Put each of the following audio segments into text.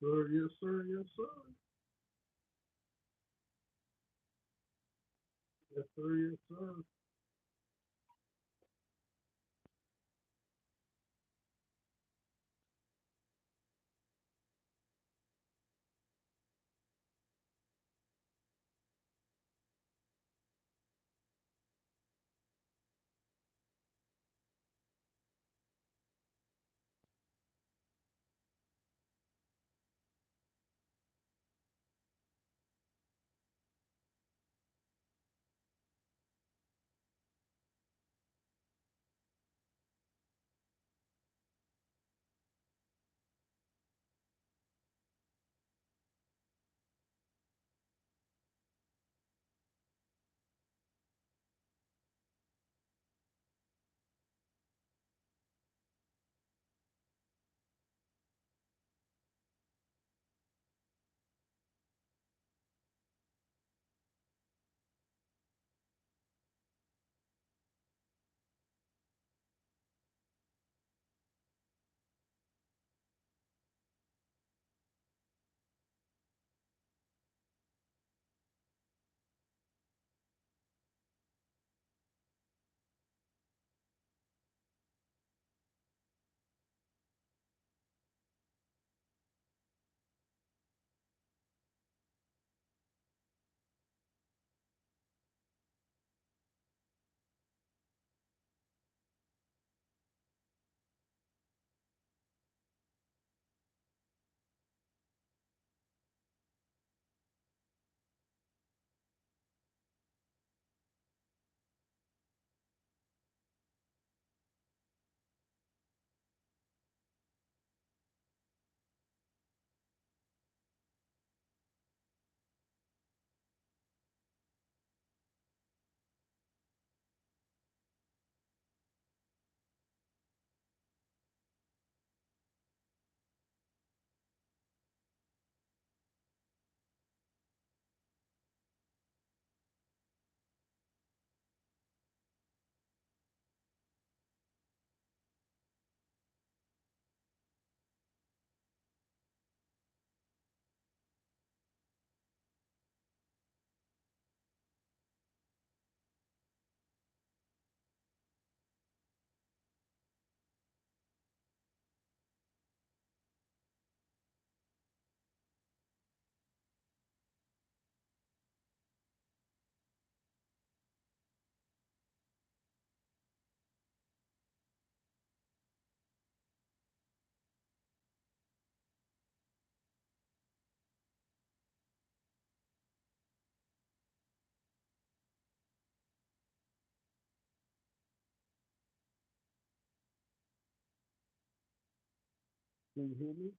sir. Yes, sir. Yes, sir. Yes, sir. Yes, sir. Can you hear me?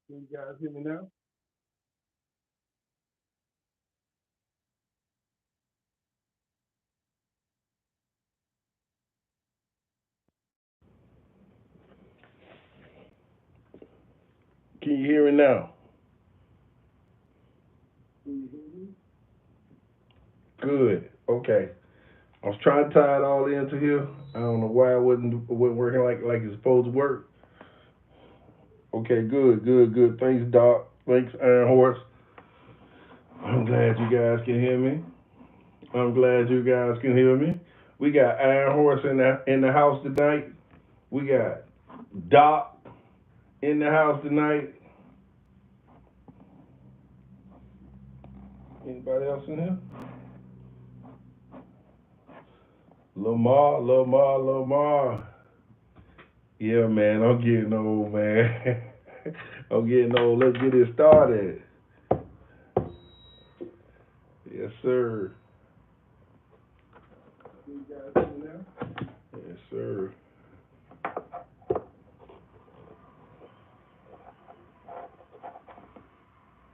Can you guys hear me now? Can you hear me now? Can you hear me? Good. Okay. I was trying to tie it all into here. I don't know why it wasn't working like it's supposed to work. Okay, good, good, good. Thanks, Doc. Thanks, Iron Horse. I'm glad you guys can hear me. I'm glad you guys can hear me. We got Iron Horse in the house tonight. We got Doc in the house tonight. Anybody else in here? Lamar. Yeah, man, I'm getting old, man. I'm getting old. Let's get it started. Yes, sir. Yes, sir.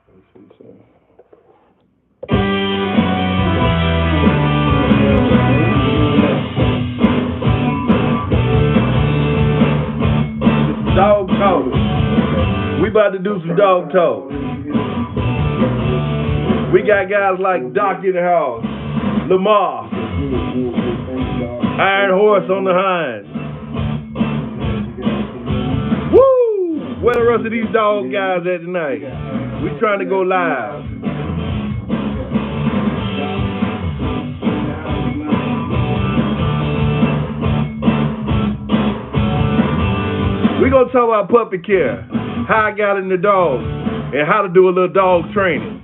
Let's see something. Dog talk. We about to do some dog talk. We got guys like Doc in the house, Lamar, Iron Horse on the hind. Woo! Where the rest of these dog guys at tonight? We trying to go live. We gonna talk about puppy care, how I got into dogs, and how to do a little dog training.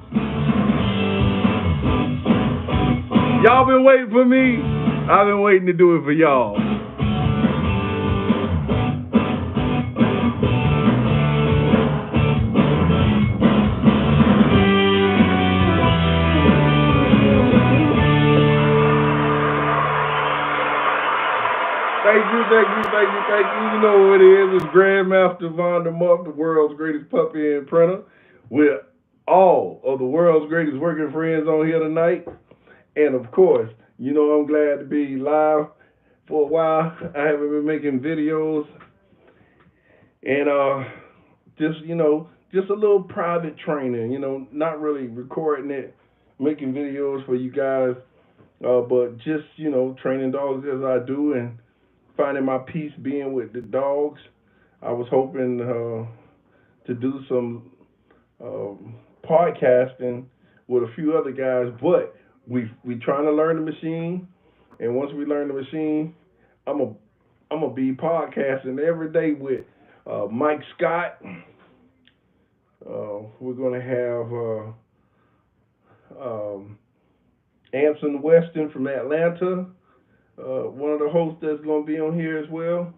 Y'all been waiting for me? I've been waiting to do it for y'all. Thank you. You know what it is. It's Grandmaster Vandermark, the world's greatest puppy imprinter, with all of the world's greatest working friends on here tonight. And of course, you know I'm glad to be live for a while. I haven't been making videos. And just a little private training, not really recording it, making videos for you guys, but just, training dogs as I do and finding my peace being with the dogs. I was hoping to do some podcasting with a few other guys, but we trying to learn the machine, and once we learn the machine, I'm a be podcasting every day with Mike Scott. We're gonna have Anson Weston from Atlanta, one of the hosts that's gonna be on here as well.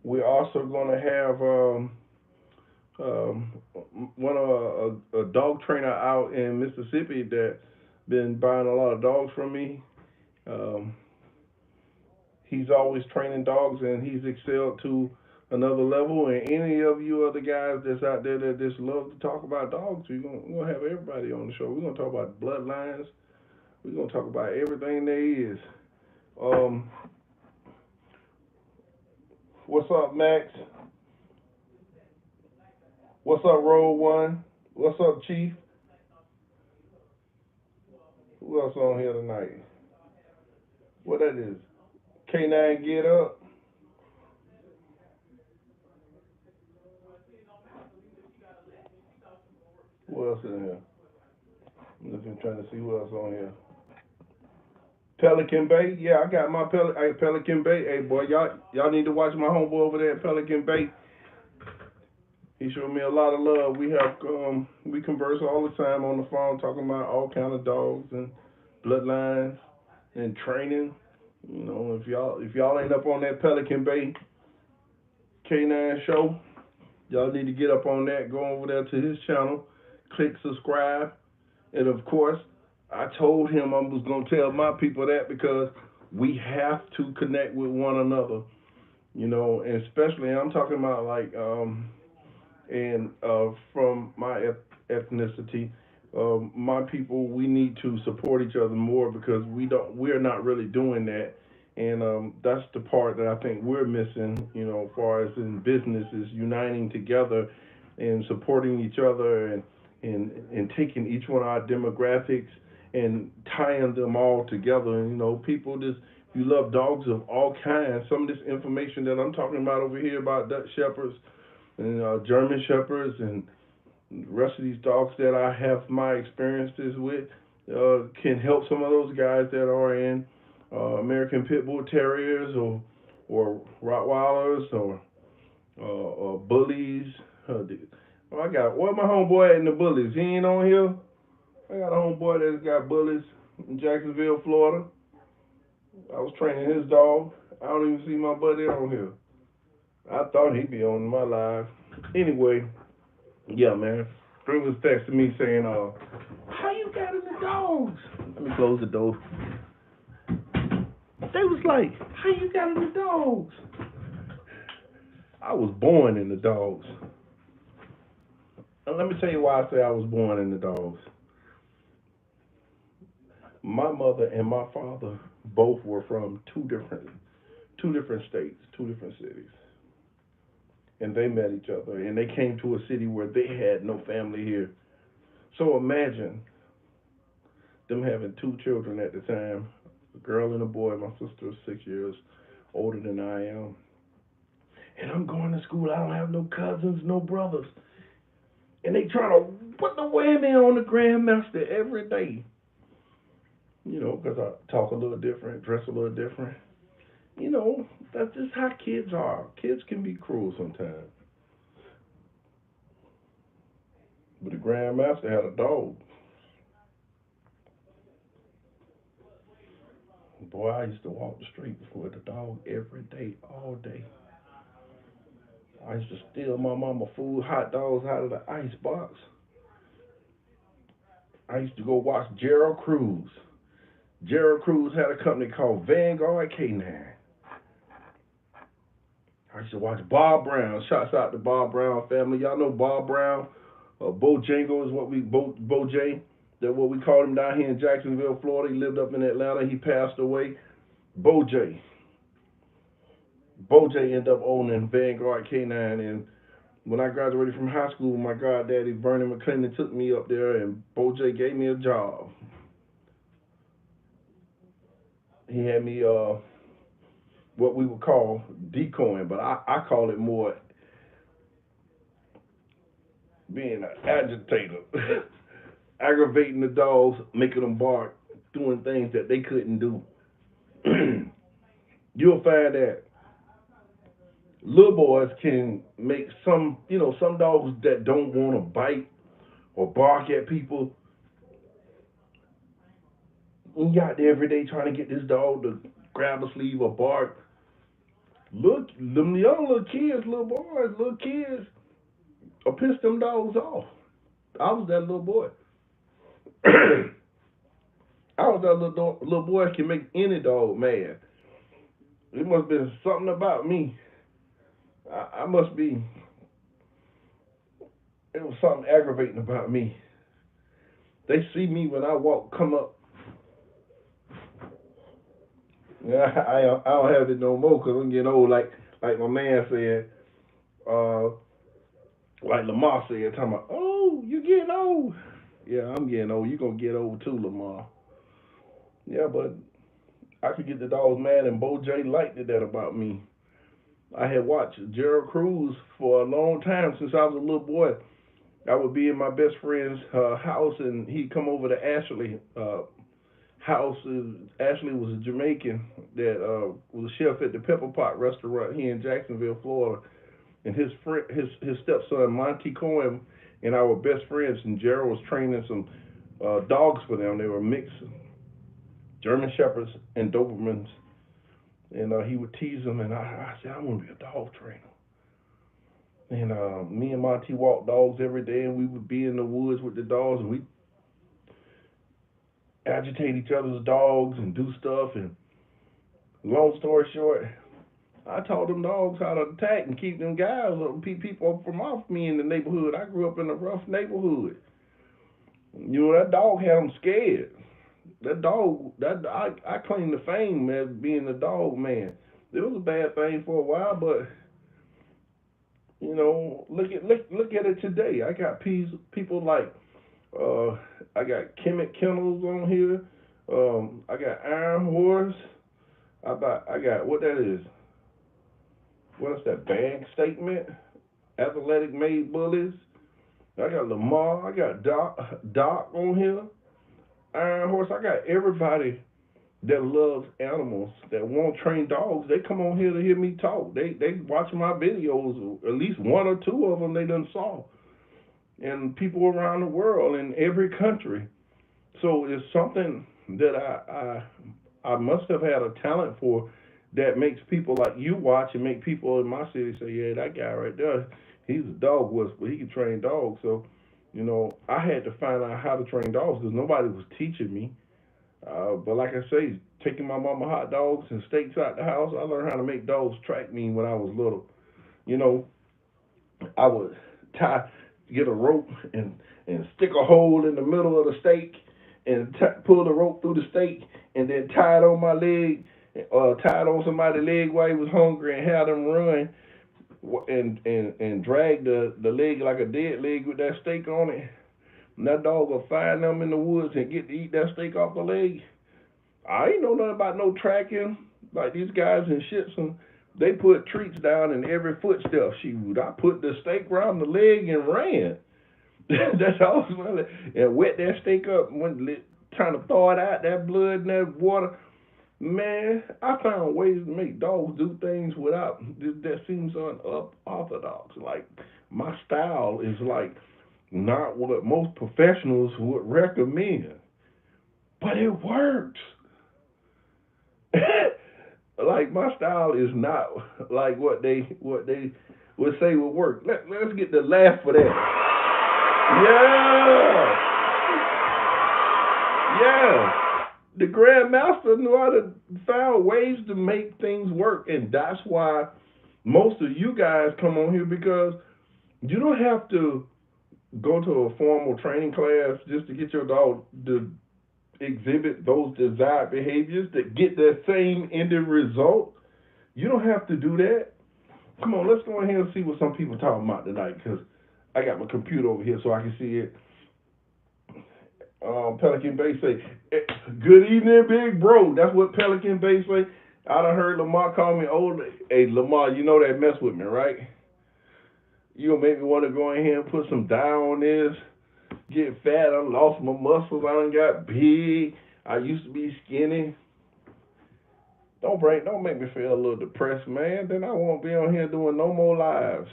We're also gonna have a dog trainer out in Mississippi that been buying a lot of dogs from me. He's always training dogs, and he's excelled to another level. And any of you other guys that's out there that just love to talk about dogs, we're gonna have everybody on the show. We're gonna talk about bloodlines. We're gonna talk about everything there is. What's up, Max? What's up, Roll One? What's up, Chief? Who else on here tonight? What that is? K9 Get Up. Who else in here? I'm looking, trying to see who else on here. Pelican Bay, yeah, I got my Pelican Bay. Hey, boy, y'all need to watch my homeboy over there at Pelican Bay. He showed me a lot of love. We converse all the time on the phone, talking about all kind of dogs and bloodlines and training. If y'all ain't up on that Pelican Bay K9 show, y'all need to get up on that. Go over there to his channel, click subscribe, and of course, I told him I was gonna tell my people that because we have to connect with one another, and especially I'm talking about like from my ethnicity, my people, we need to support each other more because we're not really doing that, and that's the part that I think we're missing, as far as in business, is uniting together and supporting each other and taking each one of our demographics and tying them all together. And people just, you love dogs of all kinds. Some of this information that I'm talking about over here about Dutch Shepherds and German Shepherds and the rest of these dogs that I have my experiences with can help some of those guys that are in American Pit Bull Terriers or Rottweilers or bullies. I got, where my homeboy at in the bullies? He ain't on here. I got a homeboy that's got bullies in Jacksonville, Florida. I was training his dog. I don't even see my buddy on here. I thought he'd be on my live. Anyway, yeah, man. Drew was texting me saying, how you got in the dogs? Let me close the door. They was like, how you got in the dogs? I was born in the dogs. And let me tell you why I say I was born in the dogs. My mother and my father both were from two different states, two different cities. And they met each other and they came to a city where they had no family here. So imagine them having two children at the time, a girl and a boy. My sister is 6 years older than I am. And I'm going to school. I don't have no cousins, no brothers. And they try to put the whammy on the grandmaster every day. Because I talk a little different, dress a little different. That's just how kids are. Kids can be cruel sometimes. But the grandmaster had a dog. Boy, I used to walk the street with the dog every day, all day. I used to steal my mama food, hot dogs out of the ice box. I used to go watch Gerald Cruz. Gerald Cruz had a company called Vanguard K9. I used to watch Bob Brown. Shouts out to Bob Brown family. Y'all know Bob Brown. Bojango is what we Bojay. That's what we called him down here in Jacksonville, Florida. He lived up in Atlanta. He passed away. Bojay. Bojay ended up owning Vanguard K9, and when I graduated from high school, my goddaddy Vernon McClendon took me up there, and Bojay gave me a job. He had me what we would call decoying, but I call it more being an agitator, aggravating the dogs, making them bark, doing things that they couldn't do. You'll find that little boys can make some dogs that don't want to bite or bark at people. You out there every day trying to get this dog to grab a sleeve or bark. Look, them young little kids, little boys, little kids, will piss them dogs off. I was that little boy. I was that little boy that can make any dog mad. It must have been something about me. I must be. It was something aggravating about me. They see me when I walk, come up. Yeah, I don't have it no more because I'm getting old. Like my man said, uh, like Lamar said, talking about, oh, you getting old. Yeah, I'm getting old. You gonna get old too, Lamar. Yeah, but I could get the dogs mad, and Bo J liked it that about me. I had watched Gerald Cruz for a long time since I was a little boy. I would be in my best friend's house, and he'd come over to Ashley house. Ashley was a Jamaican that was a chef at the Pepper Pot restaurant here in Jacksonville, Florida. And his stepson Monty Cohen and our best friends, and Gerald was training some dogs for them. They were mixed German Shepherds and Dobermans, and he would tease them. And I said, I want to be a dog trainer. And me and Monty walked dogs every day, and we would be in the woods with the dogs, and we agitate each other's dogs and do stuff. And long story short, I taught them dogs how to attack and keep them guys or people from off me in the neighborhood. I grew up in a rough neighborhood. That dog had them scared. That dog, I claim the fame as being the dog man. It was a bad thing for a while, but look at it today. I got people like I got Kemet Kennels on here. I got Iron Horse. I got what that is. What's that bag statement? Athletic Made Bullies. I got Lamar. I got Doc on here. Iron Horse. I got everybody that loves animals, that want to train dogs. They come on here to hear me talk. They watch my videos. At least one or two of them they done saw. And people around the world in every country. So it's something that I must have had a talent for that makes people like you watch and make people in my city say, yeah, that guy right there, he's a dog whisperer. He can train dogs. So, I had to find out how to train dogs because nobody was teaching me. But like I say, taking my mama hot dogs and steaks out the house, I learned how to make dogs track me when I was little. You know, I would tie, get a rope and stick a hole in the middle of the steak and pull the rope through the steak and then tie it on my leg, tie it on somebody's leg while he was hungry and have them run and drag the leg like a dead leg with that steak on it. And that dog will find them in the woods and get to eat that steak off the leg. I ain't know nothing about no tracking. Like these guys in Shipson, they put treats down in every footstep. Shoot, I put the steak around the leg and ran. That's all. And wet that steak up when trying to thaw it out, that blood and that water. Man, I found ways to make dogs do things without that seems unorthodox. Like my style is like not what most professionals would recommend, but it works. Like my style is not like what they would say would work. Let's get the laugh for that. Yeah, yeah. The Grandmaster knew how to find ways to make things work, and that's why most of you guys come on here because you don't have to go to a formal training class just to get your dog to exhibit those desired behaviors that get that same ending result. You don't have to do that. Come on, let's go ahead and see what some people talking about tonight because I got my computer over here so I can see it. Pelican Bay say, good evening, big bro. That's what Pelican Bay say. I done heard Lamar call me old. Hey, Lamar, you know that mess with me, right? You gonna make me want to go in here and put some down on this, get fat. I lost my muscles. I done got big. I used to be skinny. Don't make me feel a little depressed, man. Then I won't be on here doing no more lives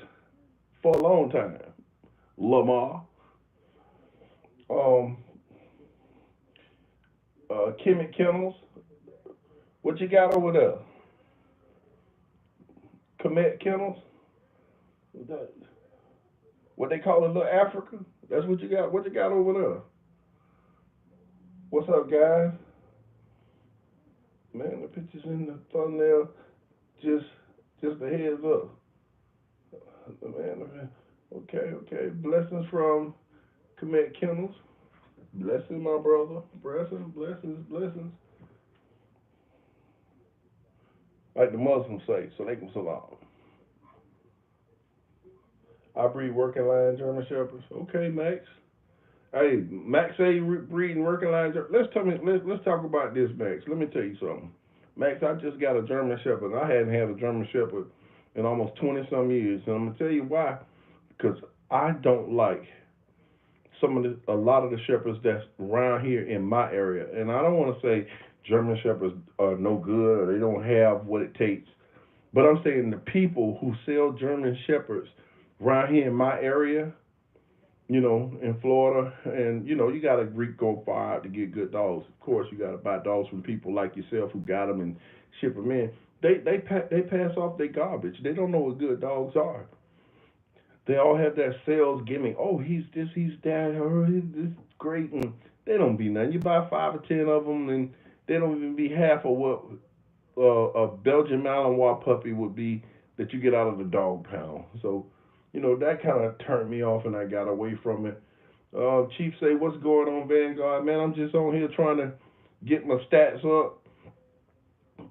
for a long time. Lamar. Um, Kemet Kennels. What you got over there? Kemet Kennels? What they call it, Little Africa? That's what you got. What you got over there? What's up, guys? Man, the pictures in the thumbnail, just a heads up. Man, okay. Blessings from Kemet Kennels. Blessings, my brother. Blessings. Like the Muslims say, Salaikum Salam. I breed working line German Shepherds. Okay, Max. Hey, Max say breeding working line German. Let's talk about this, Max. Let me tell you something. Max, I just got a German Shepherd. I hadn't had a German Shepherd in almost 20 some years. And I'm gonna tell you why. Because I don't like a lot of the shepherds that's around here in my area. And I don't want to say German Shepherds are no good or they don't have what it takes. But I'm saying the people who sell German Shepherds around here in my area, in Florida, and you got to go far out to get good dogs. Of course, you got to buy dogs from people like yourself who got them and ship them in. They pass off their garbage. They don't know what good dogs are. They all have that sales gimmick. Oh, he's this, he's that, or he's this great, and they don't be nothing. You buy 5 or 10 of them, and they don't even be half of what a Belgian Malinois puppy would be that you get out of the dog pound. So, that kind of turned me off, and I got away from it. Chief say, what's going on, Vanguard? Man, I'm just on here trying to get my stats up,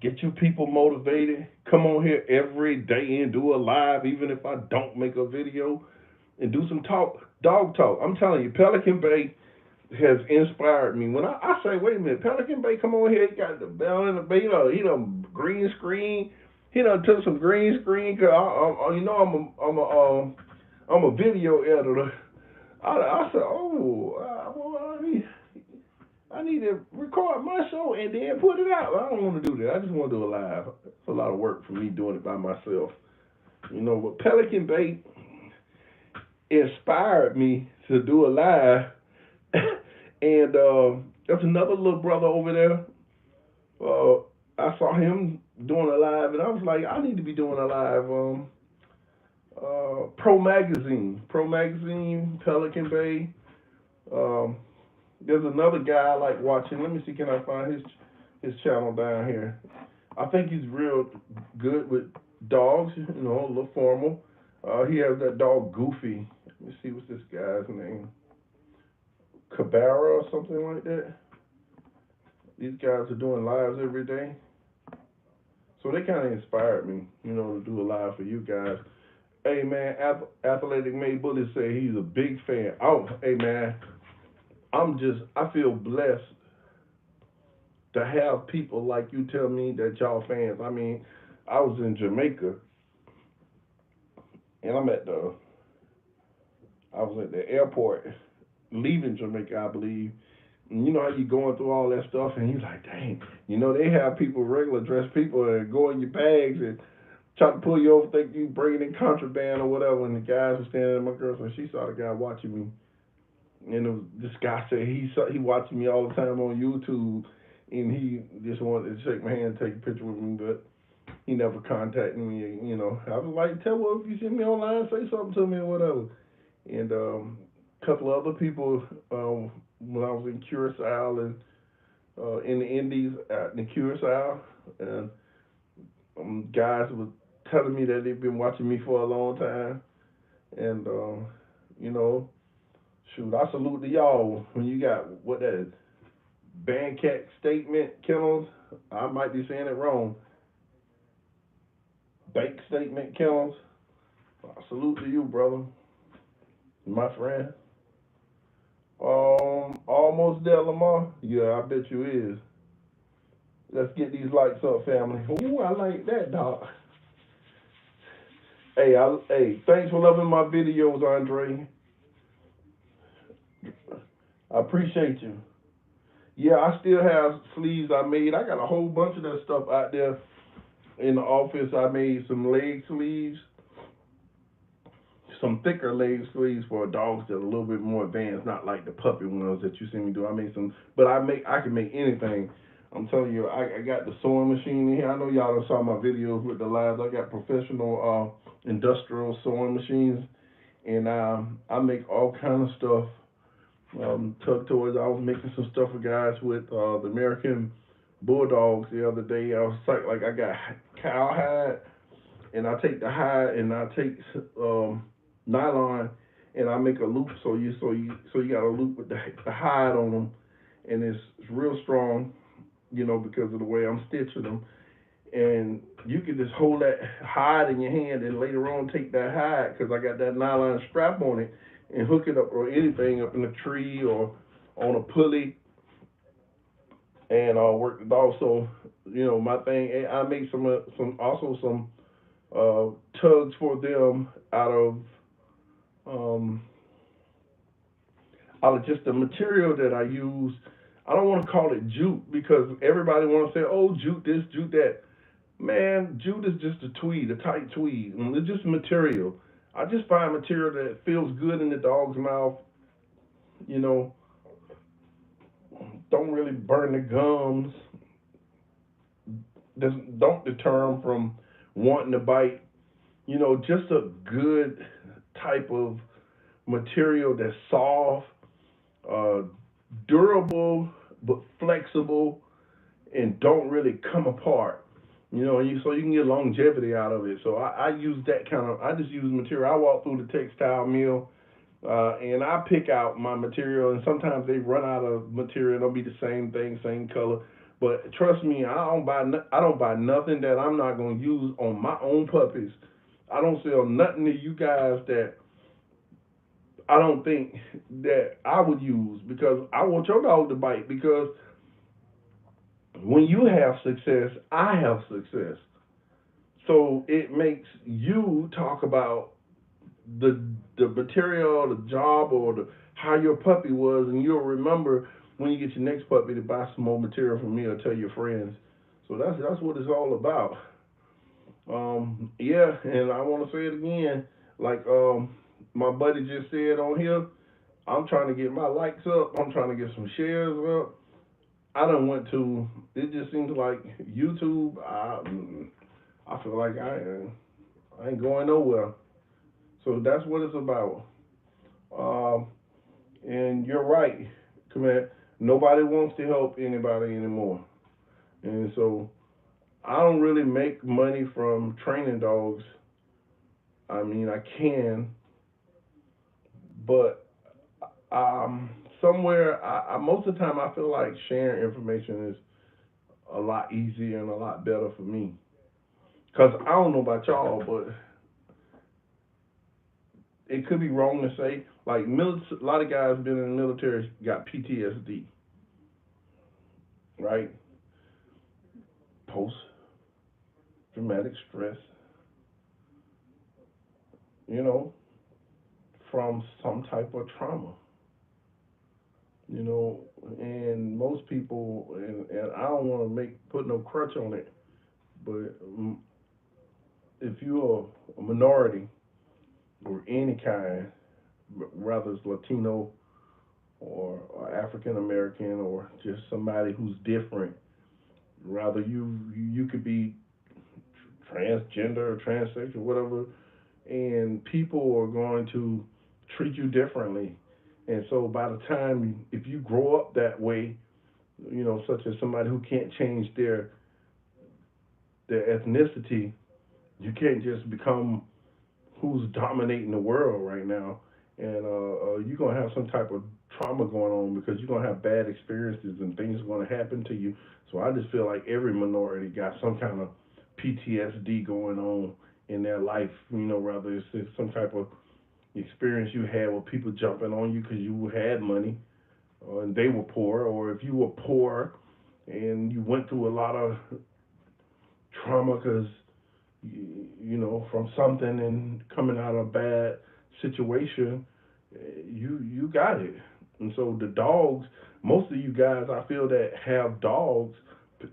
get you people motivated. Come on here every day and do a live, even if I don't make a video, and do some dog talk. I'm telling you, Pelican Bay has inspired me. When I say, wait a minute, Pelican Bay, come on here, he got the bell in the bay, he done green screen. He done took some green screen, cause I'm a video editor. I said, I need to record my show and then put it out. I don't want to do that. I just want to do it live. It's a lot of work for me doing it by myself. But Pelican Bay inspired me to do a live. And there's another little brother over there. I saw him doing a live, and I was like, I need to be doing a live. Pro Magazine, Pelican Bay. Um, there's another guy I like watching. Let me see, can I find his channel down here? I think he's real good with dogs. You know, a little formal. He has that dog Goofy. Let me see what's this guy's name. Cabara or something like that. These guys are doing lives every day. So they kind of inspired me, you know, to do a live for you guys. Hey man, Athletic Made Bullet say he's a big fan. Oh, hey man, I feel blessed to have people like you tell me that y'all fans. I mean, I was in Jamaica and I was at the airport leaving Jamaica, I believe. And you know how you going through all that stuff and you like, dang, you know they have people, regular dress people, and go in your bags and try to pull you over, think you bringing in contraband or whatever. And the guys were standing there, my girlfriend, she saw the guy watching me, and this guy said he watching me all the time on YouTube, and he just wanted to shake my hand, and take a picture with me, but he never contacted me. You know, I was like, tell well if you see me online, say something to me or whatever. And a couple of other people when I was in Curacao and in the Indies, in Curacao, and guys were telling me that they've been watching me for a long time, and you know, shoot, I salute to y'all when you got what that is, Bandcat Statement Kennels. I might be saying it wrong. Bank Statement Kennels. I salute to you, brother, my friend. Almost there, Lamar. Yeah, I bet you is. Let's get these lights up, family. Ooh, I like that, dog. Hey, thanks for loving my videos, Andre. I appreciate you. Yeah, I still have sleeves I made. I got a whole bunch of that stuff out there in the office. I made some leg sleeves, some thicker leg sleeves for dogs that are a little bit more advanced, not like the puppy ones that you see me do. I made some, but I can make anything. I'm telling you, I got the sewing machine in here. I know y'all done saw my videos with the lives. I got professional industrial sewing machines, and I make all kind of stuff. Tuck toys. I was making some stuff for guys with the American Bulldogs the other day. I was like I got cowhide, and I take the hide and I take nylon and I make a loop. So you got a loop with the hide on them, and it's real strong. You know, because of the way I'm stitching them, and you can just hold that hide in your hand and later on take that hide because I got that nylon strap on it and hook it up or anything up in a tree or on a pulley and work the dog. So you know my thing. I make some tugs for them um, out of just the material that I use. I don't want to call it jute because everybody wants to say, oh, jute this, jute that. Man, jute is just a tweed, a tight tweed. It's just material. I just find material that feels good in the dog's mouth. You know, don't really burn the gums. Don't deter them from wanting to bite. You know, just a good type of material that's soft, uh, durable, but flexible, and don't really come apart. You know, so you can get longevity out of it. So I use that kind of. I just use material. I walk through the textile mill, and I pick out my material. And sometimes they run out of material. It'll be the same thing, same color. But trust me, I don't buy nothing that I'm not gonna use on my own puppies. I don't sell nothing to you guys that I don't think that I would use because I want your dog to bite because when you have success, I have success. So it makes you talk about the material, the job, or how your puppy was, and you'll remember when you get your next puppy to buy some more material from me or tell your friends. So that's what it's all about. Yeah, and I want to say it again, like my buddy just said on here. I'm trying to get my likes up. I'm trying to get some shares up. I done went to. It just seems like YouTube. I feel like I ain't going nowhere. So that's what it's about. Um, and you're right, command. Nobody wants to help anybody anymore, and so I don't really make money from training dogs. I mean, I can, but um, somewhere, most of the time, I feel like sharing information is a lot easier and a lot better for me. Cause I don't know about y'all, but it could be wrong to say like a lot of guys been in the military got PTSD, right? Post traumatic stress, you know, from some type of trauma, you know, and most people, and I don't want to make put no crutch on it, but if you're a minority or any kind, whether it's Latino or African American or just somebody who's different, rather you could be transgender or transsexual, whatever, and people are going to treat you differently. And so by the time if you grow up that way, you know, such as somebody who can't change their ethnicity, you can't just become who's dominating the world right now, and you're gonna have some type of trauma going on because you're gonna have bad experiences and things are gonna happen to you. So I just feel like every minority got some kind of PTSD going on in their life. You know, rather it's some type of experience you had with people jumping on you because you had money and they were poor, or if you were poor and you went through a lot of trauma because you know, from something and coming out of a bad situation, you got it. And so the dogs, most of you guys, I feel that have dogs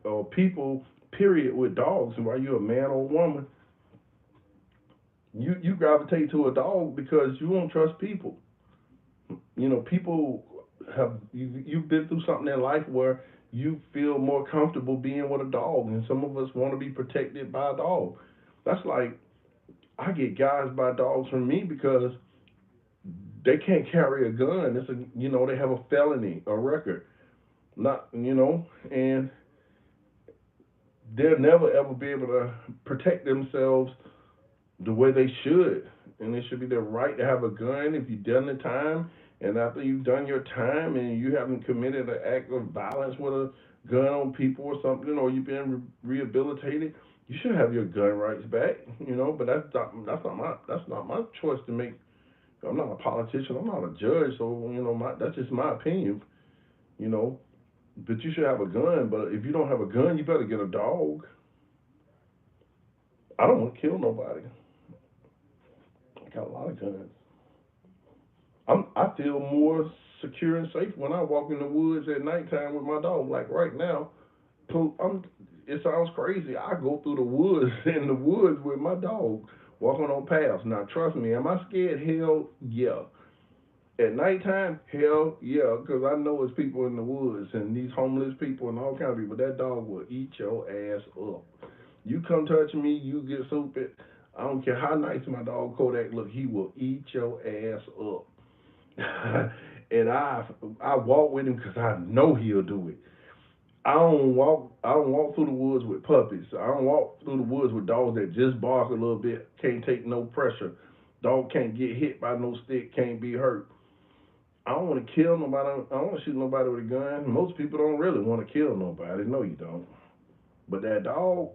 or people, period, with dogs, and whether you're a man or a woman, you gravitate to a dog because you don't trust people. You know, people you've been through something in life where you feel more comfortable being with a dog, and some of us want to be protected by a dog. That's like I get guys by dogs from me because they can't carry a gun. It's a you know they have a felony, a record, not you know, and they'll never ever be able to protect themselves the way they should. And it should be their right to have a gun if you've done the time. And after you've done your time and you haven't committed an act of violence with a gun on people or something, or you've been rehabilitated, you should have your gun rights back. You know, but that's not my choice to make. I'm not a politician. I'm not a judge. So you know, that's just my opinion. You know, but you should have a gun. But if you don't have a gun, you better get a dog. I don't want to kill nobody. I got a lot of guns. I feel more secure and safe when I walk in the woods at nighttime with my dog. Like right now, I'm. It sounds crazy. I go through the woods in the woods with my dog, walking on paths. Now, trust me, am I scared? Hell, yeah. At nighttime, hell, yeah, because I know it's people in the woods and these homeless people and all kinds of people. That dog will eat your ass up. You come touch me, you get stupid. I don't care how nice my dog Kodak look, he will eat your ass up. And I walk with him because I know he'll do it. I don't walk through the woods with puppies. I don't walk through the woods with dogs that just bark a little bit, can't take no pressure. Dog can't get hit by no stick, can't be hurt. I don't want to kill nobody. I don't want to shoot nobody with a gun. Most people don't really want to kill nobody. No, you don't. But that dog,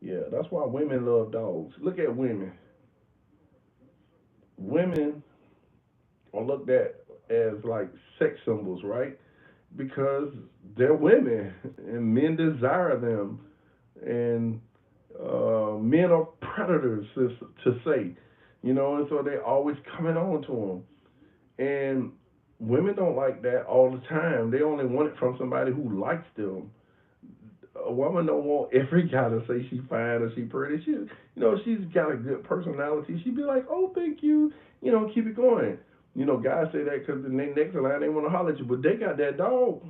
yeah, that's why women love dogs. Look at women. Women are looked at as like sex symbols, right? Because they're women and men desire them, and men are predators to say, you know, and so they're always coming on to them. And women don't like that all the time. They only want it from somebody who likes them. A woman don't want every guy to say she fine or she pretty. She's got a good personality. She'd be like, oh, thank you, you know, keep it going. Guys say that because the next line they want to holler at you, but they got that dog,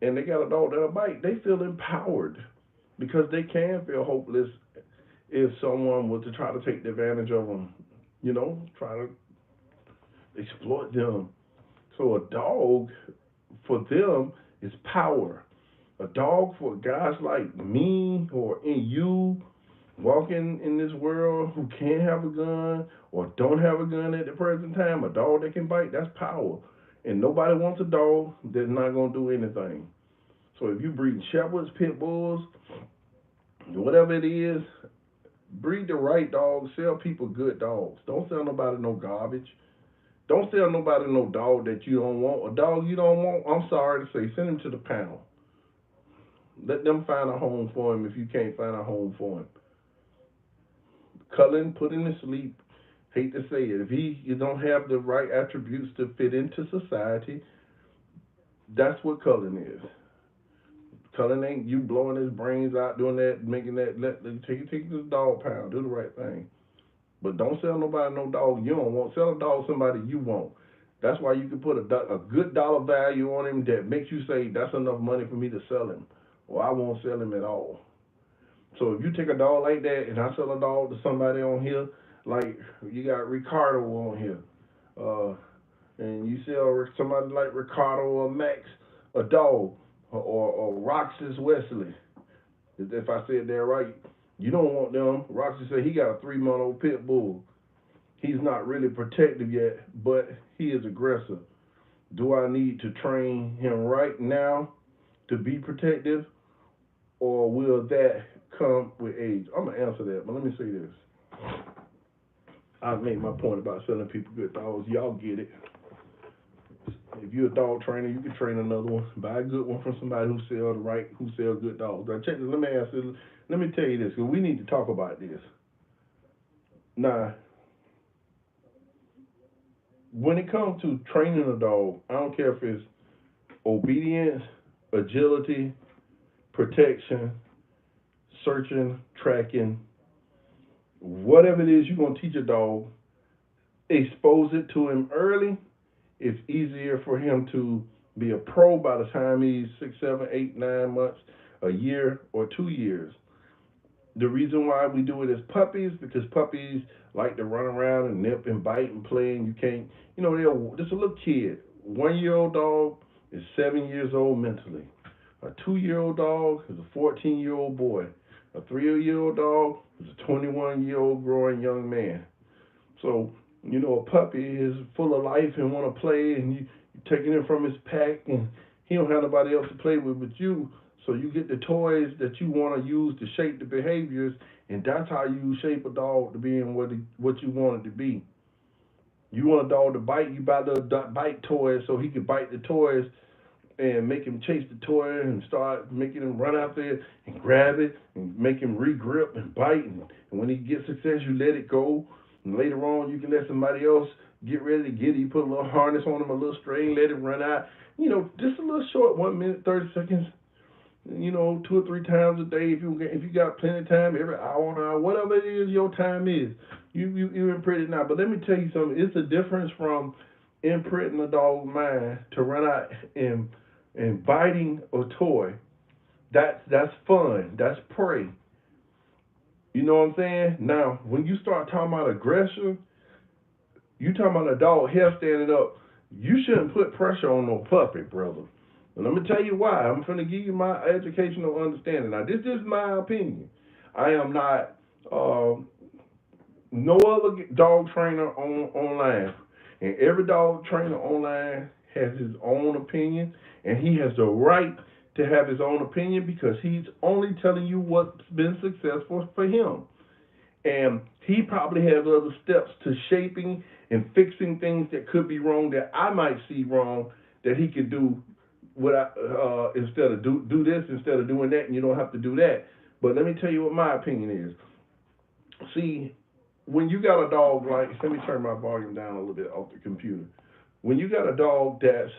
and they got a dog that'll bite. They feel empowered because they can feel hopeless if someone was to try to take advantage of them, try to exploit them. So a dog for them is power. A dog for guys like me or in you walking in this world who can't have a gun or don't have a gun at the present time, a dog that can bite, that's power. And nobody wants a dog that's not going to do anything. So if you breed shepherds, pit bulls, whatever it is, breed the right dogs. Sell people good dogs. Don't sell nobody no garbage. Don't sell nobody no dog that you don't want. A dog you don't want, I'm sorry to say, send him to the pound. Let them find a home for him if you can't find a home for him. Culling, put him to sleep. Hate to say it. If you don't have the right attributes to fit into society, that's what culling is. Culling ain't you blowing his brains out, doing that, making that. Take this dog pound. Do the right thing. But don't sell nobody no dog you don't want. Sell a dog somebody you want. That's why you can put a good dollar value on him that makes you say that's enough money for me to sell him, or I won't sell him at all. So if you take a dog like that and I sell a dog to somebody on here, like you got Ricardo on here, and you sell somebody like Ricardo or Max a dog, or Roxas Wesley, if I said that right, you don't want them. Roxas said he got a 3-month-old pit bull. He's not really protective yet, but he is aggressive. Do I need to train him right now to be protective, or will that come with age? I'm going to answer that, but let me say this. I made my point about selling people good dogs. Y'all get it. If you're a dog trainer, you can train another one. Buy a good one from somebody who sell good dogs. Now check this. Let me tell you this, because we need to talk about this. Now, when it comes to training a dog, I don't care if it's obedience, agility, protection, searching, tracking, whatever it is you're going to teach a dog, expose it to him early. It's easier for him to be a pro by the time he's 6, 7, 8, 9 months, a year, or 2 years. The reason why we do it as puppies, because puppies like to run around and nip and bite and play, and you can't, they're just a little kid. 1-year-old dog is 7 years old mentally. A 2-year-old dog is a 14-year-old boy. A 3-year-old dog is a 21-year-old growing young man. So, a puppy is full of life and want to play, and you're taking him from his pack, and he don't have nobody else to play with but you. So you get the toys that you want to use to shape the behaviors, and that's how you shape a dog to being what you want it to be. You want a dog to bite, you buy the bite toys so he can bite the toys and make him chase the toy and start making him run out there and grab it and make him re-grip and bite. And when he gets success, you let it go. And later on, you can let somebody else get ready to get it. You put a little harness on him, a little string, let it run out. Just a little short, 1 minute, 30 seconds. 2 or 3 times a day. If you got plenty of time, every hour and hour, whatever it is your time is, you imprint it now. But let me tell you something. It's a difference from imprinting a dog's mind to run out and biting a toy. That's fun. That's prey. You know what I'm saying? Now, when you start talking about aggression, you talking about a dog hair standing up. You shouldn't put pressure on no puppy, brother. And let me tell you why. I'm going to give you my educational understanding. Now, this is my opinion. I am not no other dog trainer online. And every dog trainer online has his own opinion, and he has the right to have his own opinion because he's only telling you what's been successful for him. And he probably has other steps to shaping and fixing things that could be wrong that I might see wrong that he could do instead of do this instead of doing that, and you don't have to do that. But let me tell you what my opinion is. See, when you got a dog like, let me turn my volume down a little bit off the computer. When you got a dog that's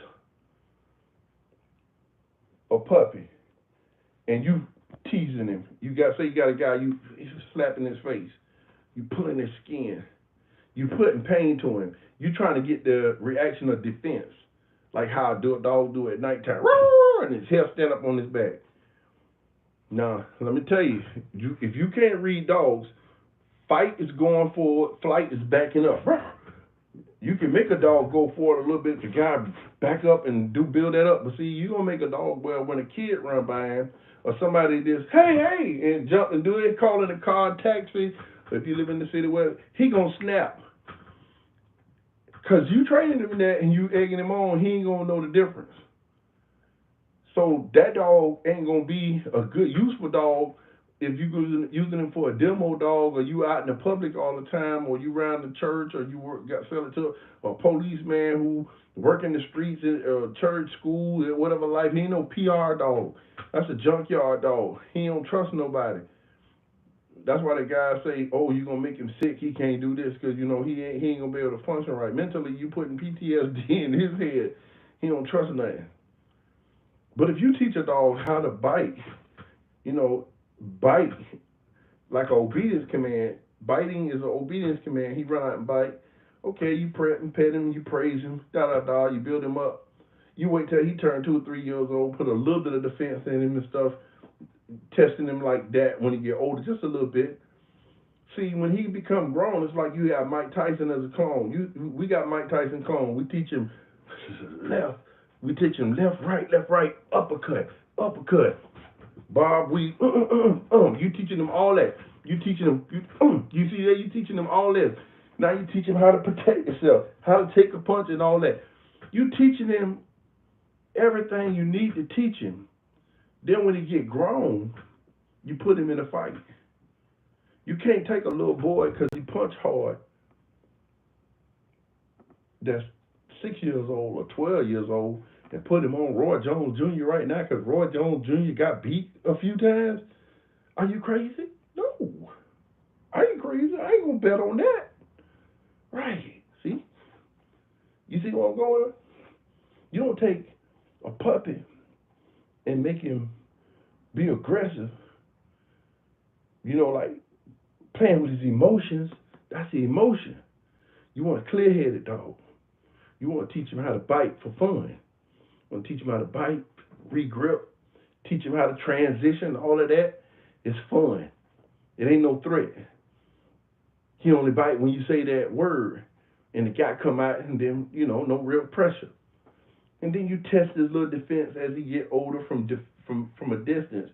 a puppy and you teasing him, you got a guy, you slapping his face, you pulling his skin, You putting pain to him. You trying to get the reaction of defense, like how a dog do at nighttime, and his hair stand up on his back. Now, let me tell you, if you can't read dogs, fight is going forward, flight is backing up. You can make a dog go forward a little bit, the guy back up and build that up. But see, you gonna make a dog, well, when a kid run by him or somebody just hey and jump and do it, calling a car, taxi. If you live in the city, where he gonna snap, cause you training him in that and you egging him on, he ain't gonna know the difference. So that dog ain't gonna be a good useful dog if you using him for a demo dog, or you out in the public all the time, or you around the church, or you got selling to a policeman who work in the streets, church, school, whatever life. He ain't no PR dog. That's a junkyard dog. He don't trust nobody. That's why the guys say, "Oh, you gonna make him sick? He can't do this because he ain't gonna be able to function right mentally. You putting PTSD in his head. He don't trust nothing." But if you teach a dog how to bite, bite like an obedience command. Biting is an obedience command. He run out and bite. Okay, you pet him, you praise him, you build him up. You wait till he turned 2 or 3 years old, put a little bit of defense in him and stuff, testing him like that when he get older, just a little bit. See, when he become grown, it's like you have Mike Tyson as a clone. We got Mike Tyson clone. We teach him left. We teach him left, right, uppercut. Bob, you teaching them all that. You teaching them, you see that? You teaching them all that. Now you teach them how to protect yourself, how to take a punch and all that. You teaching them everything you need to teach him. Then when he get grown, you put him in a fight. You can't take a little boy because he punch hard that's 6 years old or 12 years old and put him on Roy Jones Jr. right now because Roy Jones Jr. got beat a few times. Are you crazy? No. I ain't crazy. I ain't going to bet on that. Right. See? You see where I'm going? You don't take a puppy and make him be aggressive, like playing with his emotions. That's the emotion. You want a clear-headed dog. You want to teach him how to bite for fun. You want to teach him how to bite, re-grip, teach him how to transition. All of that is fun. It ain't no threat. He only bite when you say that word, and the guy come out, and then no real pressure. And then you test his little defense as he get older from a distance.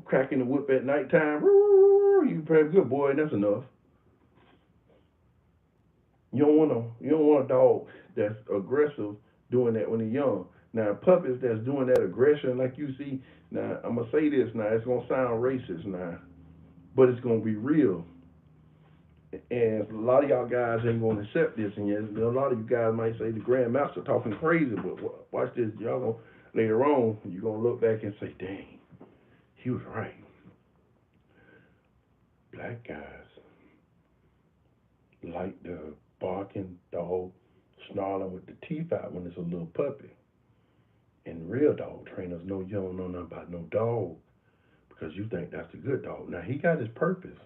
Cracking the whip at nighttime. You probably good boy, and that's enough. You don't want a dog that's aggressive doing that when they're young. Now puppies that's doing that aggression like you see. Now I'm gonna say this. Now it's gonna sound racist now, but it's gonna be real. And a lot of y'all guys ain't gonna accept this, and a lot of you guys might say the Grandmaster talking crazy. But watch this, y'all gonna later on you're gonna look back and say, dang, he was right. Black guys like the barking dog snarling with the teeth out when it's a little puppy. And real dog trainers know you don't know nothing about no dog because you think that's a good dog. Now, he got his purpose.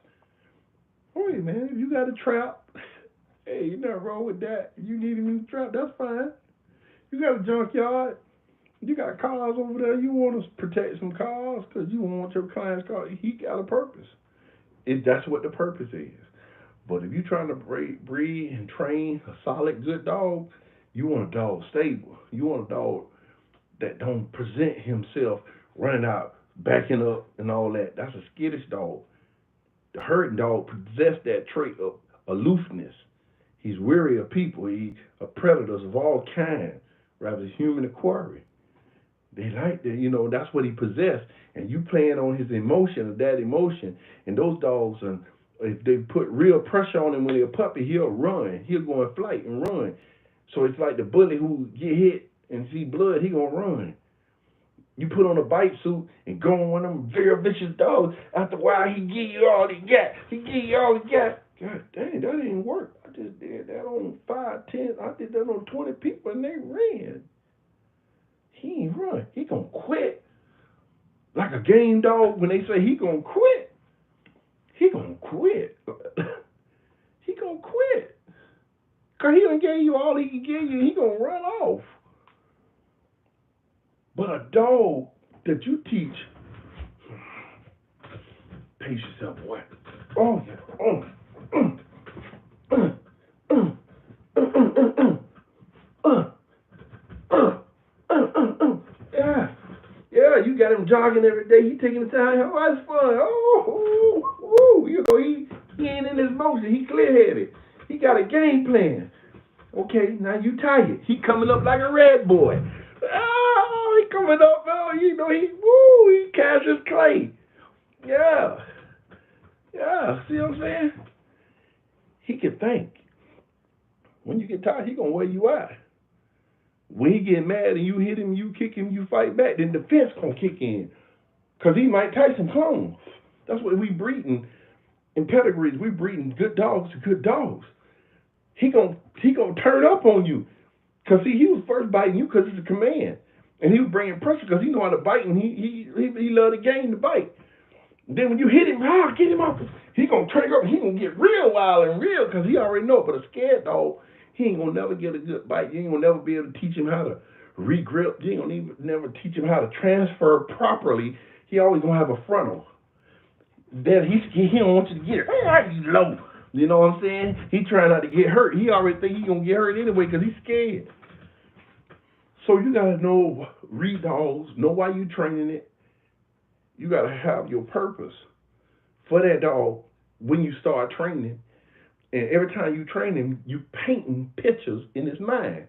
Oh, hey, man, if you got a trap, hey, you're not wrong with that. If you need him in the trap, that's fine. You got a junkyard. You got cars over there. You want to protect some cars because you want your client's car. He got a purpose. That's what the purpose is. But if you're trying to breed and train a solid, good dog, you want a dog stable. You want a dog that don't present himself running out, backing up, and all that. That's a skittish dog. The herding dog possesses that trait of aloofness. He's wary of people. He's predators of all kinds, rather than human quarry. They like that, that's what he possessed. And you playing on his emotion, that emotion. And those dogs, if they put real pressure on him when they're a puppy, he'll run. He'll go in flight and run. So it's like the bully who get hit and see blood, he gonna run. You put on a bite suit and go on one of them very vicious dogs. After a while, he give you all he got. God dang, that didn't work. I just did that on 5, 10. I did that on 20 people and they ran. He ain't run. He gonna quit. Like a game dog, when they say he gonna quit, he gonna quit. He gonna quit. he done gave you all he can give you, he gonna run off. But a dog that you teach, pace yourself, boy. Oh yeah. Oh. Yeah. Yeah, you got him jogging every day. He taking the time. Oh, that's fun. Oh, you know, he ain't in his motion. He clear-headed. He got a game plan. Okay, now you tired. He coming up like a red boy. Oh, he coming up. Oh, you know, he Cassius Clay. Yeah. Yeah, see what I'm saying? He can think. When you get tired, he gonna wear you out. When he get mad and you hit him, you kick him, you fight back, then the fence gonna kick in. Cause he Mike Tyson clone. That's what we breeding in pedigrees. We breeding good dogs to good dogs. He gonna turn up on you. Cause see, he was first biting you because it's a command, and he was bringing pressure because he know how to bite and he love the game to bite. Then when you hit him, get him off. He gonna turn up. He gonna get real wild and real because he already know. But a scared dog, he ain't gonna never get a good bite. You ain't gonna never be able to teach him how to regrip. You ain't gonna even never teach him how to transfer properly. He always gonna have a frontal. Then he don't want you to get you low. You know what I'm saying? He trying not to get hurt. He already think he gonna get hurt anyway because he's scared. So you gotta know, read dogs, know why you training it. You gotta have your purpose for that dog when you start training. And every time you train him, you painting pictures in his mind.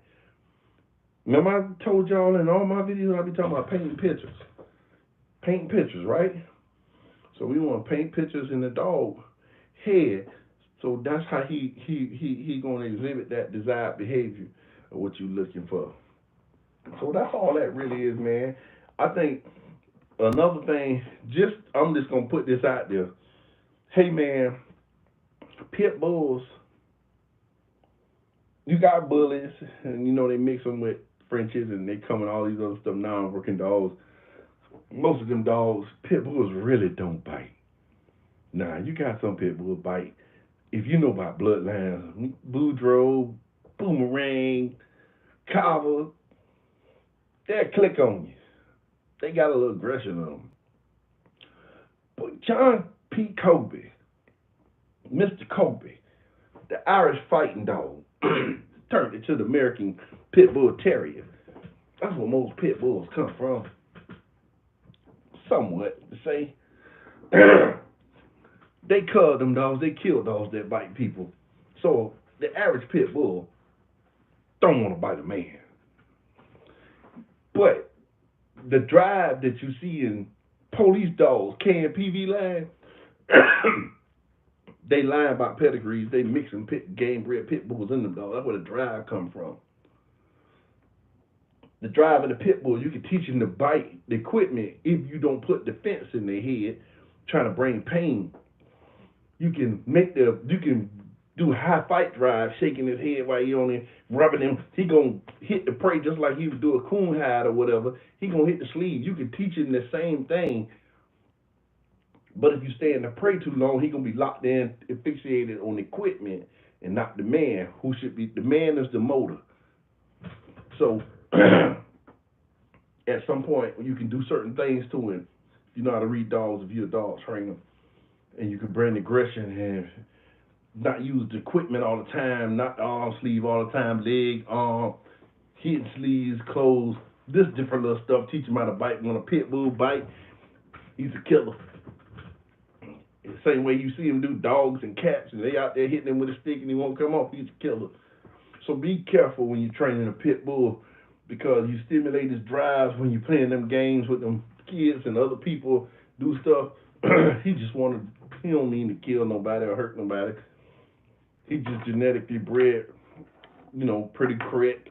Remember I told y'all in all my videos I be talking about painting pictures. Painting pictures, right? So we want to paint pictures in the dog head. So that's how he gonna exhibit that desired behavior of what you looking for. So that's all that really is, man. I think another thing, I'm just gonna put this out there. Hey man, pit bulls, you got bullies, and you know they mix them with Frenchies, and they come in all these other stuff, non-working dogs. Most of them dogs, pit bulls really don't bite. Nah, you got some pit bulls bite. If you know about bloodlines, Boudreaux, Boomerang, Carver, they'll click on you. They got a little aggression on them. But John P. Kobe, Mr. Kobe, the Irish fighting dog, turned into the American Pit Bull Terrier. That's where most pit bulls come from. Somewhat to say. They cub them dogs, they kill dogs that bite people. So the average pit bull don't want to bite a man. But the drive that you see in police dogs, KNPV line, they lie about pedigrees, they mixing game bred pit bulls in them dogs. That's where the drive come from. The drive of the pit bull, you can teach them to bite the equipment if you don't put the fence in their head, trying to bring pain. You can do high fight drive, shaking his head while you on him, rubbing him. He gonna hit the prey just like he would do a coon hide or whatever. He gonna hit the sleeve. You can teach him the same thing, but if you stay in the prey too long, he gonna be locked in, fixated on equipment and not the man who should be. The man is the motor. So at some point, you can do certain things to him. You know how to read dogs if you're a dog trainer. And you can bring aggression and not use the equipment all the time, not the arm sleeve all the time, leg, arm, hidden sleeves, clothes, this different little stuff. Teach him how to bite. When a pit bull bite, he's a killer. The same way you see him do dogs and cats, and they out there hitting him with a stick and he won't come off, he's a killer. So be careful when you're training a pit bull because you stimulate his drives when you're playing them games with them kids and other people do stuff. He don't mean to kill nobody or hurt nobody. He's just genetically bred, pretty correct.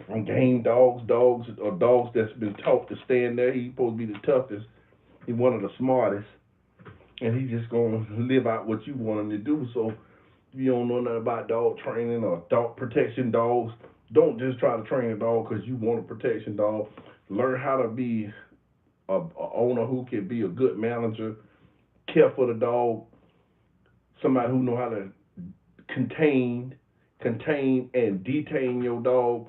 From game dogs or dogs that's been taught to stand there. He's supposed to be the toughest. He's one of the smartest. And he's just going to live out what you want him to do. So if you don't know nothing about dog training or dog protection dogs, don't just try to train a dog because you want a protection dog. Learn how to be a owner who can be a good manager, care for the dog, somebody who know how to contain, contain and detain your dog,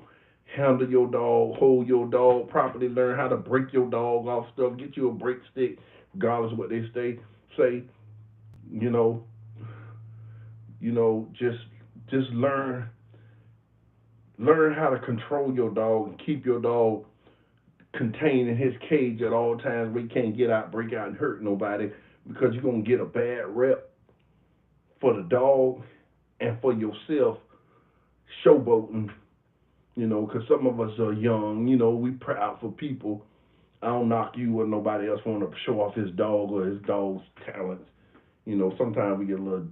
handle your dog, hold your dog properly, learn how to break your dog off stuff, get you a break stick, regardless of what they say, you know, just learn how to control your dog and keep your dog contained in his cage at all times where he can't get out, break out, and hurt nobody because you're gonna get a bad rep for the dog and for yourself showboating, because some of us are young, we proud for people. I don't knock you or nobody else want to show off his dog or his dog's talents. Sometimes we get a little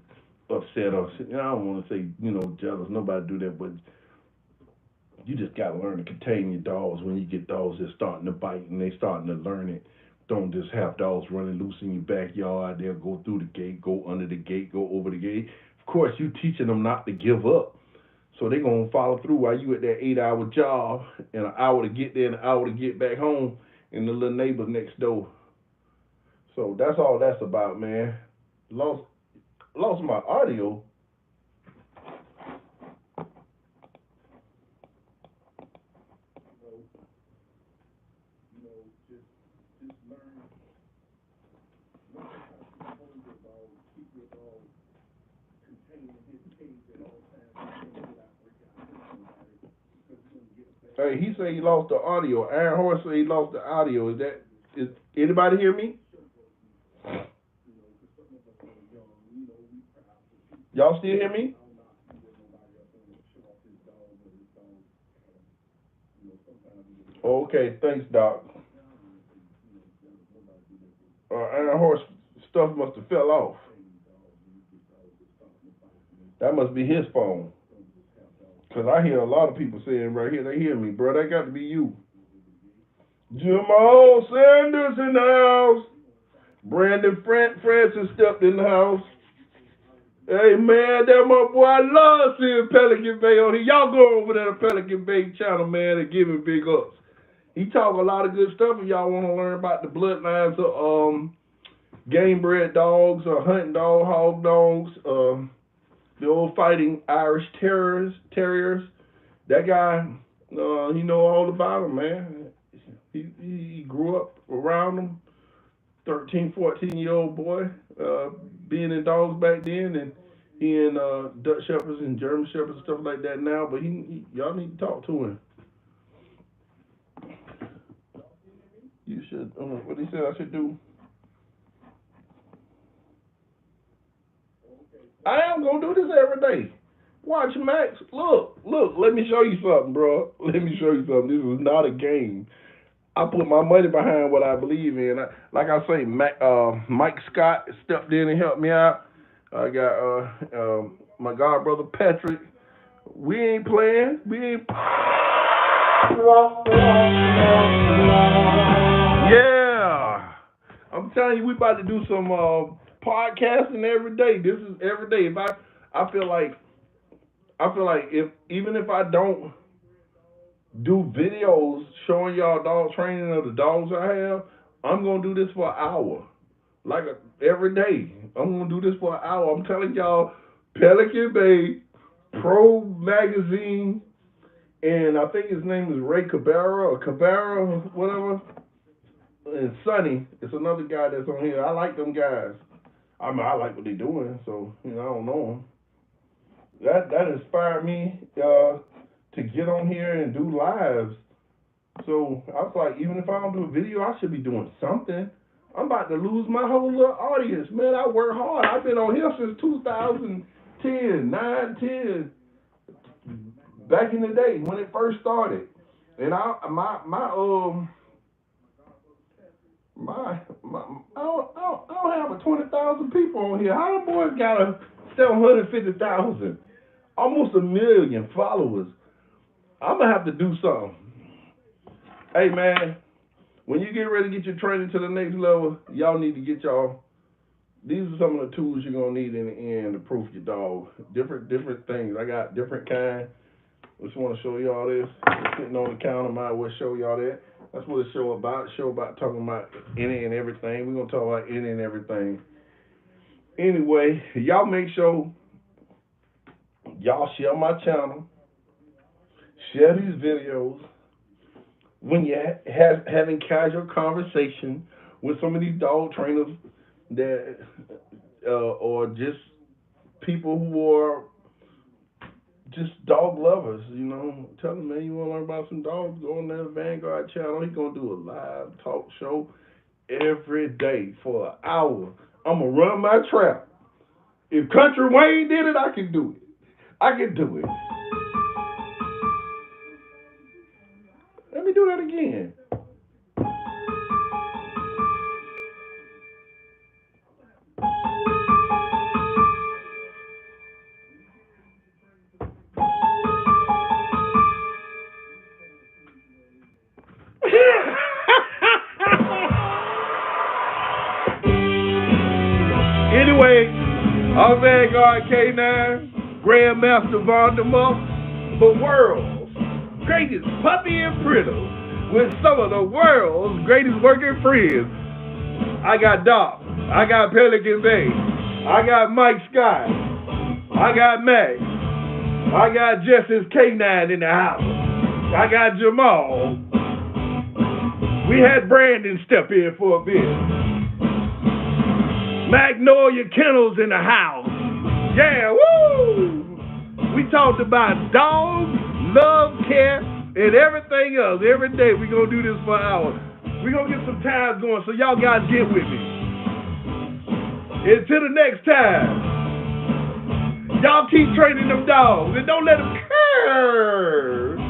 upset or, I don't want to say, jealous. Nobody do that, but you just got to learn to contain your dogs when you get dogs that starting to bite and they starting to learn it. Don't just have dogs running loose in your backyard. They'll go through the gate, go under the gate, go over the gate. Of course, you teaching them not to give up. So they're going to follow through while you at that 8-hour job and an hour to get there and an hour to get back home and the little neighbor next door. So that's all that's about, man. Lost my audio. Hey, he said he lost the audio. Aaron Horse said he lost the audio. Is anybody hear me? Y'all still hear me? Okay, thanks, Doc. Aaron Horse stuff must have fell off. That must be his phone. Because I hear a lot of people saying right here, they hear me, bro. That got to be you. Jamal Sanders in the house. Brandon Francis stepped in the house. Hey, man, that my boy. I love seeing Pelican Bay on here. Y'all go over there to Pelican Bay channel, man, and give him big ups. He talk a lot of good stuff if y'all want to learn about the bloodlines of game bred dogs or hunting dog, hog dogs, the old fighting Irish terriers. That guy, he know all about them, man. He grew up around them, 13, 14-year-old boy, being in dogs back then, and he in Dutch Shepherds and German Shepherds and stuff like that now, but y'all need to talk to him. You should, what he said I should do. I am going to do this every day. Watch, Max. Look, let me show you something, bro. Let me show you something. This is not a game. I put my money behind what I believe in. Like I say, Mike Scott stepped in and helped me out. I got my god brother Patrick. We ain't playing. Yeah. I'm telling you, we about to do some podcasting every day. This is every day. I feel like if I don't do videos showing y'all dog training of the dogs I have, I'm gonna do this for an hour, every day. I'm gonna do this for an hour. I'm telling y'all, Pelican Bay Pro Magazine, and I think his name is Ray Cabrera or whatever. And Sonny, it's another guy that's on here. I like them guys. I mean, I like what they're doing, so I don't know them. That inspired me to get on here and do lives. So I was like, even if I don't do a video, I should be doing something. I'm about to lose my whole little audience, man. I work hard. I've been on here since 2010, 10, back in the day when it first started. And I don't have a 20,000 people on here. How them boys got a 750,000, almost 1 million followers? I'm gonna have to do something. Hey, man, when you get ready to get your training to the next level, y'all need to get y'all. These are some of the tools you're gonna need in the end to proof your dog. Different things. I got different kind. I just want to show y'all this. Sitting on the counter, might as well show y'all that. That's what the show about. Show about talking about any and everything. We're gonna talk about any and everything. Anyway, y'all make sure Y'all share my channel, share these videos. When you're having casual conversation with some of these dog trainers that, or just people who are just dog lovers, tell them, man, you want to learn about some dogs, go on that Vanguard channel. He's going to do a live talk show every day for an hour. I'm going to run my trap. If Country Wayne did it, I can do it. I can do it. Let me do that again. Anyway, I'm Vanguard K9, Grandmaster Vondermuff, the world's greatest puppy and printer, with some of the world's greatest working friends. I got Doc, I got Pelican Bay, I got Mike Scott, I got Max, I got Justice K9 in the house, I got Jamal. We had Brandon step in for a bit. Magnolia Kennels in the house. Yeah, woo! We talked about dogs, love, care, and everything else. Every day we're going to do this for an hour. We're going to get some times going, so y'all guys get with me. Until the next time, y'all keep training them dogs and don't let them curse.